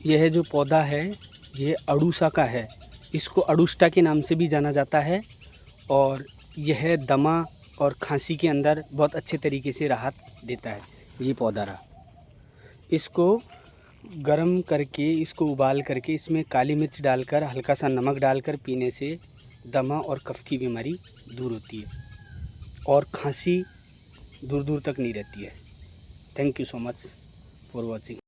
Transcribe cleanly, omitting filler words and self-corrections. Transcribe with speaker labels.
Speaker 1: यह जो पौधा है ये अड़ूसा का है। इसको अड़ुष्टा के नाम से भी जाना जाता है और यह दमा और खांसी के अंदर बहुत अच्छे तरीके से राहत देता है। ये पौधा रहा। इसको गरम करके, इसको उबाल करके इसमें काली मिर्च डालकर, हल्का सा नमक डालकर पीने से दमा और कफ की बीमारी दूर होती है और खांसी दूर दूर तक नहीं रहती है। Thank you so much for watching.